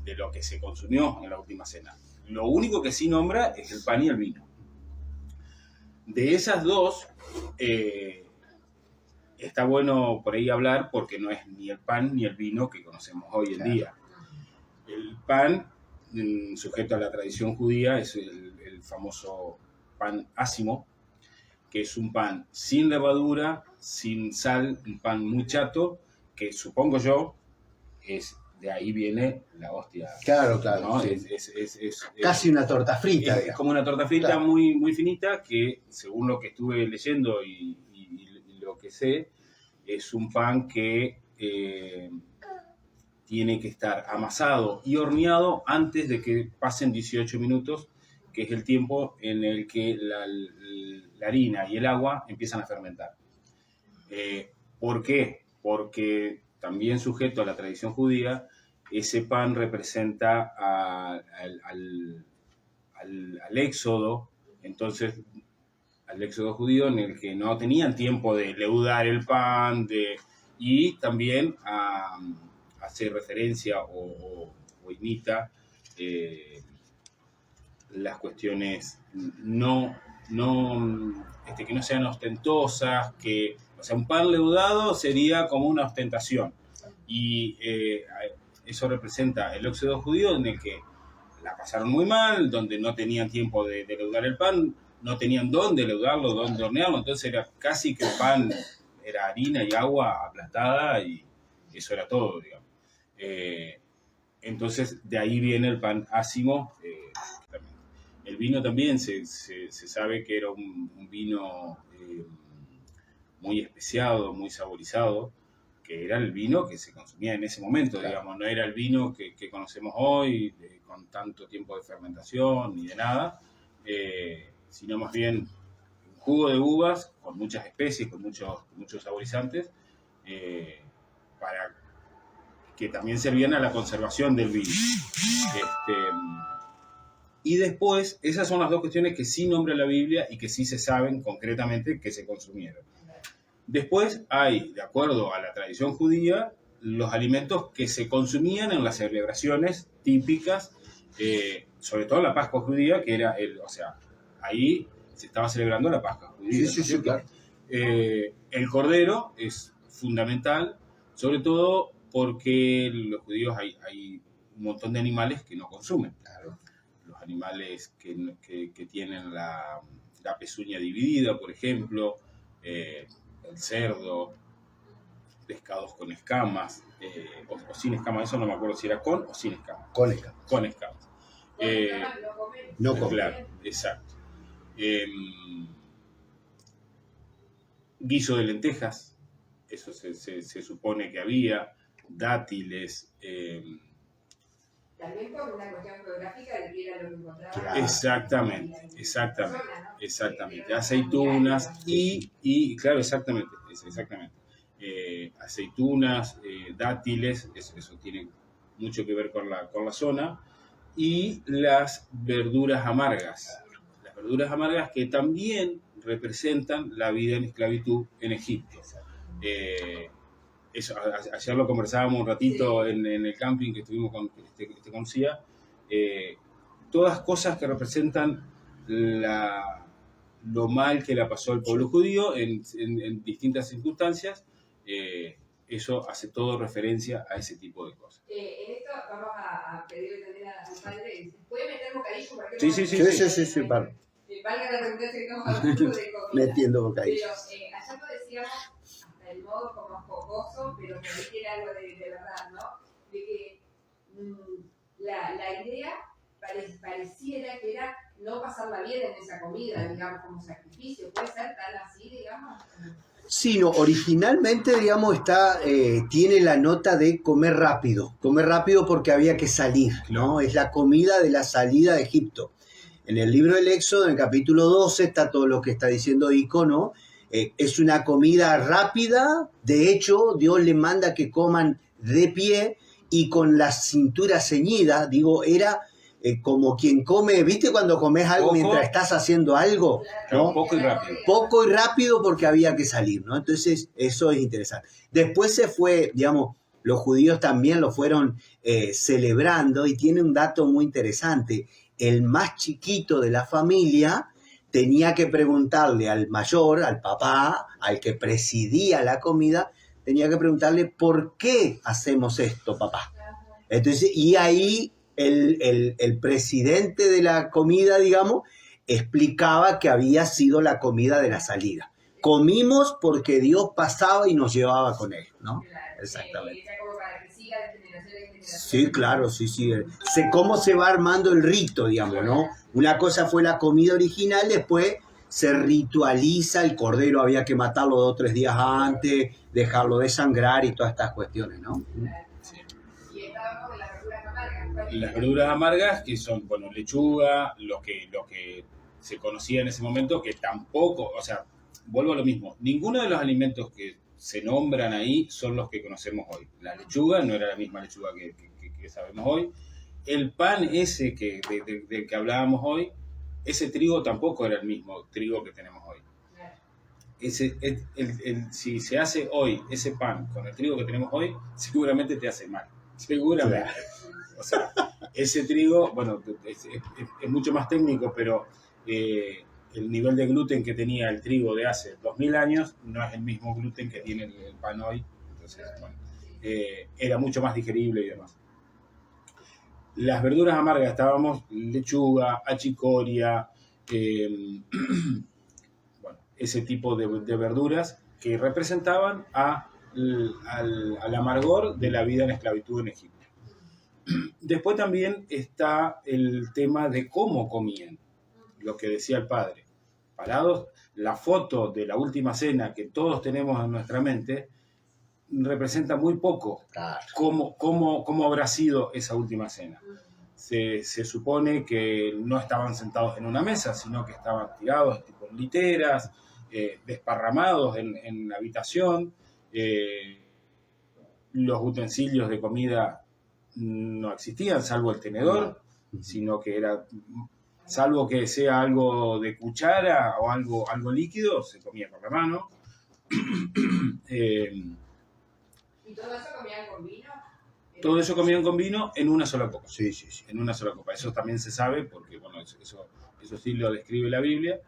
de lo que se consumió en la última cena. Lo único que sí nombra es el pan y el vino. De esas dos, está bueno por ahí hablar porque no es ni el pan ni el vino que conocemos hoy en día. El pan, sujeto a la tradición judía, es el famoso pan ácimo, que es un pan sin levadura, sin sal, un pan muy chato, que supongo yo, de ahí viene la hostia. Claro, ¿no? Sí. Es casi una torta frita. Es como una torta frita, claro, muy, muy finita, que según lo que estuve leyendo y lo que sé, es un pan que tiene que estar amasado y horneado antes de que pasen 18 minutos, que es el tiempo en el que la harina y el agua empiezan a fermentar. ¿Por qué? Porque también sujeto a la tradición judía, ese pan representa al éxodo, entonces al éxodo judío, en el que no tenían tiempo de leudar el pan, y también hace referencia o imita las cuestiones que no sean ostentosas, o sea, un pan leudado sería como una ostentación, y eso representa el éxodo judío, en el que la pasaron muy mal, donde no tenían tiempo de leudar el pan, no tenían dónde leudarlo, dónde hornearlo, entonces era casi que el pan era harina y agua aplastada, y eso era todo, digamos. Entonces, de ahí viene el pan ácimo. El vino también se sabe que era un vino muy especiado, muy saborizado, que era el vino que se consumía en ese momento, claro, digamos, no era el vino que conocemos hoy, con tanto tiempo de fermentación ni de nada, sino más bien un jugo de uvas con muchas especies, con muchos saborizantes, para que también servían a la conservación del vino. Y después, esas son las dos cuestiones que sí nombra la Biblia y que sí se saben concretamente que se consumieron. Después hay, de acuerdo a la tradición judía, los alimentos que se consumían en las celebraciones típicas, sobre todo la Pascua judía, que era ahí se estaba celebrando la Pascua judía. Sí, claro. El cordero es fundamental, sobre todo porque los judíos hay un montón de animales que no consumen. Claro. Los animales que tienen la pezuña dividida, por ejemplo, el cerdo, pescados con escamas, o sin escamas, eso no me acuerdo si era con o sin escamas. Con escamas. Con escamas. No comen. Claro, exacto. Guiso de lentejas, eso se supone que había, dátiles. También por una cuestión geográfica de que era lo que encontraban. Exactamente. Aceitunas y claro, exactamente. Aceitunas, dátiles, eso tiene mucho que ver con la zona, y las verduras amargas. Las verduras amargas que también representan la vida en esclavitud en Egipto. Ayer lo conversábamos un ratito en el camping que estuvimos con Lucía. Todas cosas que representan lo mal que la pasó el pueblo judío en distintas circunstancias. Eso hace todo referencia a ese tipo de cosas. En esto vamos a pedirle también a su padre, ¿puede meter bocadillo? Sí, para. Valga la redundancia que estamos hablando de comida. Metiendo bocadillo. Pero allá lo decíamos hasta el modo como jocoso, pero que requiere algo de verdad, ¿no? De que la idea pareciera que era no pasarla bien en esa comida, digamos, como sacrificio. ¿Puede ser tan así, digamos? Sí, no, originalmente, digamos, tiene la nota de comer rápido porque había que salir, ¿no? Es la comida de la salida de Egipto. En el libro del Éxodo, en el capítulo 12, está todo lo que está diciendo Ico, ¿no? Es una comida rápida, de hecho, Dios le manda que coman de pie y con la cintura ceñida, era como quien come, ¿viste cuando comes algo mientras estás haciendo algo? ¿No? Poco y rápido. Poco y rápido porque había que salir, ¿no? Entonces, eso es interesante. Después se fue, digamos, los judíos también lo fueron celebrando, y tiene un dato muy interesante. El más chiquito de la familia tenía que preguntarle al mayor, al papá, al que presidía la comida, tenía que preguntarle, ¿por qué hacemos esto, papá? Entonces, y ahí el presidente de la comida, digamos, explicaba que había sido la comida de la salida. Comimos porque Dios pasaba y nos llevaba con él, ¿no? Claro, Exactamente. era como para que siga de generación en generación. Sí, claro, sí. Cómo se va armando el rito, digamos, ¿no? Una cosa fue la comida original, después se ritualiza, el cordero había que matarlo 2 o 3 días antes, dejarlo desangrar y todas estas cuestiones, ¿no? Sí. Y estábamos en las verduras amargas. Las verduras amargas, que son, bueno, lechuga, lo que se conocía en ese momento, que tampoco, o sea, vuelvo a lo mismo, ninguno de los alimentos que se nombran ahí son los que conocemos hoy. La lechuga no era la misma lechuga que sabemos hoy. El pan ese del que hablábamos hoy, ese trigo tampoco era el mismo trigo que tenemos hoy. Si se hace hoy ese pan con el trigo que tenemos hoy, seguramente te hace mal. Seguramente. O sea, ese trigo, bueno, es mucho más técnico, pero el nivel de gluten que tenía el trigo de hace 2000 años no es el mismo gluten que tiene el pan hoy. Entonces, bueno, era mucho más digerible y demás. Las verduras amargas estábamos lechuga, achicoria, bueno, ese tipo de verduras que representaban al amargor de la vida en esclavitud en Egipto. Después también está el tema de cómo comían, lo que decía el padre. Parados, la foto de la última cena que todos tenemos en nuestra mente representa muy poco cómo habrá sido esa última cena. Se supone que no estaban sentados en una mesa, sino que estaban tirados tipo en literas, desparramados en la habitación. Los utensilios de comida no existían, salvo el tenedor, sino que era, salvo que sea algo de cuchara o algo líquido, se comía por la mano. ¿Y todo eso comían con vino? Todo eso comían con vino en una sola copa. Sí. En una sola copa. Eso también se sabe, porque bueno, eso sí lo describe la Biblia.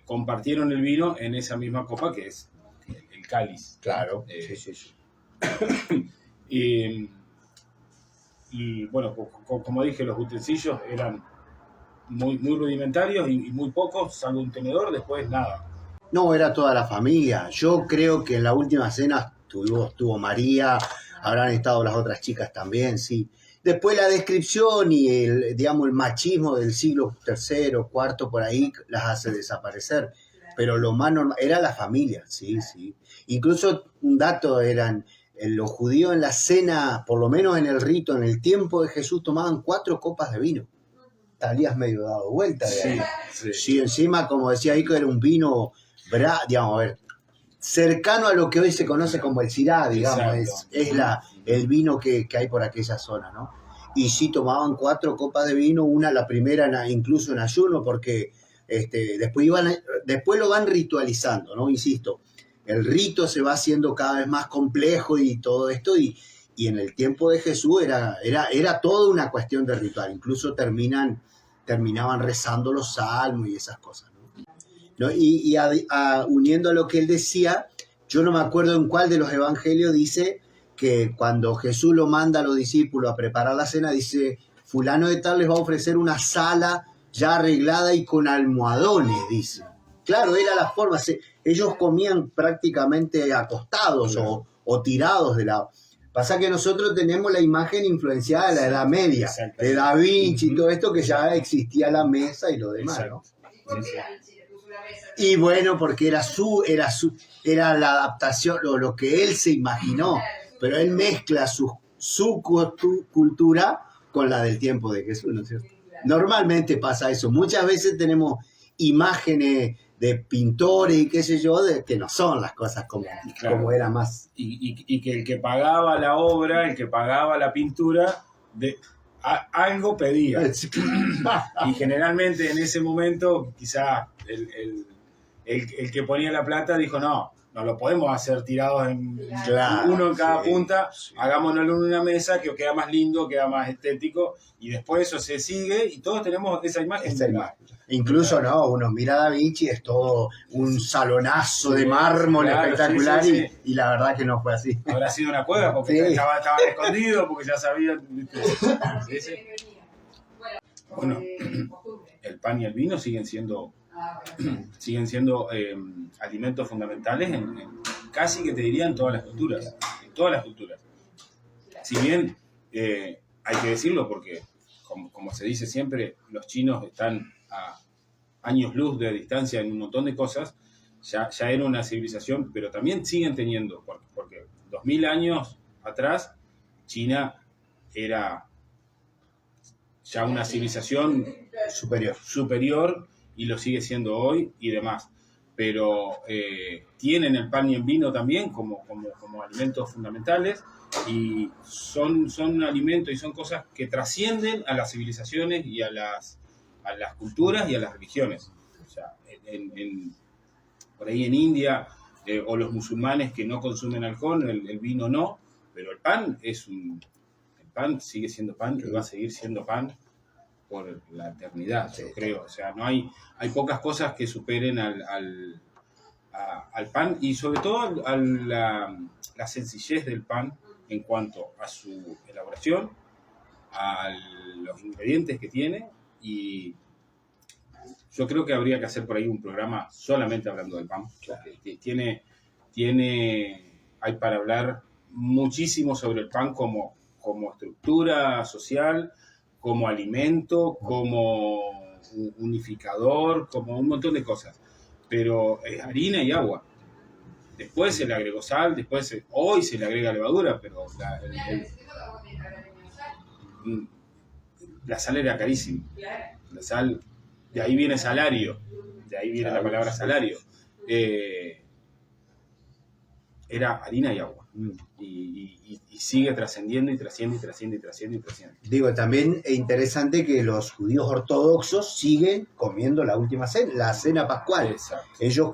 Compartieron el vino en esa misma copa que es el cáliz. Claro. Y bueno, como dije, los utensilios eran muy rudimentarios y muy pocos, salvo un tenedor, después nada. No, era toda la familia. Yo creo que en la última cena estuvo María, habrán estado las otras chicas también, sí. Después la descripción y el machismo del siglo III, IV, por ahí, las hace desaparecer. Pero lo más normal era la familia, sí. Incluso un dato eran, los judíos en la cena, por lo menos en el rito, en el tiempo de Jesús, tomaban 4 copas de vino. Estarías medio dado vuelta de ahí. Sí, encima, como decía Ico, era un vino, cercano a lo que hoy se conoce como el Syrah, digamos, es el vino que hay por aquella zona, ¿no? Y sí tomaban 4 copas de vino, la primera incluso en ayuno, porque después lo van ritualizando, ¿no? Insisto, el rito se va haciendo cada vez más complejo y todo esto, y en el tiempo de Jesús era toda una cuestión de ritual, incluso terminaban rezando los salmos y esas cosas, ¿no? Y uniendo a lo que él decía, yo no me acuerdo en cuál de los evangelios dice que cuando Jesús lo manda a los discípulos a preparar la cena, dice, fulano de tal les va a ofrecer una sala ya arreglada y con almohadones, dice. Claro, era la forma, ellos comían prácticamente acostados o tirados de lado. Pasa que nosotros tenemos la imagen influenciada de la Edad Media, de Da Vinci y todo esto, que ya existía la mesa y lo demás, ¿no? Y bueno, porque era la adaptación, lo que él se imaginó, pero él mezcla su cultura con la del tiempo de Jesús, ¿no es cierto? Normalmente pasa eso. Muchas veces tenemos imágenes de pintores y qué sé yo, que no son las cosas como era más. Y que el que pagaba la obra, el que pagaba la pintura, algo pedía. Y generalmente en ese momento, quizás el que ponía la plata dijo, no, no lo podemos hacer tirados en Claro, uno en cada sí, punta, sí. hagámoslo en una mesa que queda más lindo, queda más estético, y después eso se sigue y todos tenemos esa imagen. Esta imagen. Incluso, ¿no? Uno mira a Da Vinci, es todo un salonazo de mármol Claro, espectacular sí. y la verdad que no fue así. Habrá sido una cueva porque Sí. estaban escondidos, porque ya sabían. Sí, sí. Bueno, el pan y el vino siguen siendo alimentos fundamentales en casi que te diría en todas las culturas. En todas las culturas. Si bien hay que decirlo porque, como se dice siempre, los chinos están a años luz de distancia en un montón de cosas, ya era una civilización, pero también siguen teniendo, porque 2000 años atrás, China era ya una civilización superior y lo sigue siendo hoy y demás. Pero tienen el pan y el vino también como alimentos fundamentales y son alimentos y son cosas que trascienden a las civilizaciones y a las culturas y a las religiones. O sea, por ahí en India o los musulmanes que no consumen alcohol, el vino no, pero el pan el pan sigue siendo pan y va a seguir siendo pan por la eternidad, yo creo. O sea, no hay pocas cosas que superen al pan y sobre todo a la sencillez del pan en cuanto a su elaboración, a los ingredientes que tiene, y yo creo que habría que hacer por ahí un programa solamente hablando del pan, porque hay para hablar muchísimo sobre el pan como estructura social, como alimento, como unificador, como un montón de cosas, pero es harina y agua. Después se le agregó sal, hoy se le agrega levadura, pero la sal era carísima. La sal, de ahí viene salario, de ahí viene la palabra salario. Era harina y agua. Y sigue trascendiendo y trasciende y trasciende y trasciende y trasciende. Digo, también es interesante que los judíos ortodoxos siguen comiendo la última cena, la cena pascual. Exacto. Ellos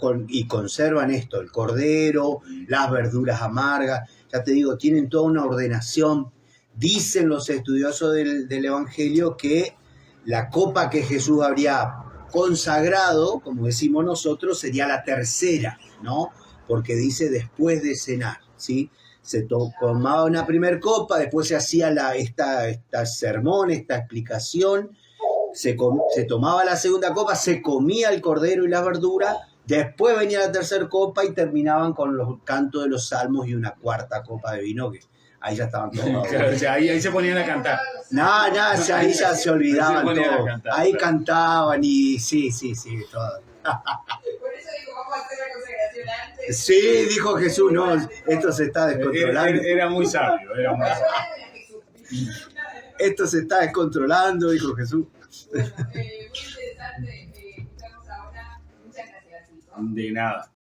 conservan esto, el cordero, las verduras amargas. Ya te digo, tienen toda una ordenación. Dicen los estudiosos del Evangelio que la copa que Jesús habría consagrado, como decimos nosotros, sería la tercera, ¿no? Porque dice después de cenar, ¿sí? Se tomaba una primer copa, después se hacía esta sermón, esta explicación, se tomaba la segunda copa, se comía el cordero y la verdura, después venía la tercera copa y terminaban con los cantos de los salmos y una cuarta copa de vino, que ahí ya estaban todos. Claro, o sea, ahí se ponían a cantar. No, ahí ya se olvidaban Ahí se ponían a todo. cantar, Ahí claro. cantaban y sí, todo. Por eso digo, vamos a hacer la consagración antes. Sí, dijo Jesús, no, esto se está descontrolando. Era muy sabio, era muy sabio. Esto se está descontrolando, dijo Jesús. Bueno, muy interesante. Escuchamos ahora. Muchas gracias, Nico. De nada.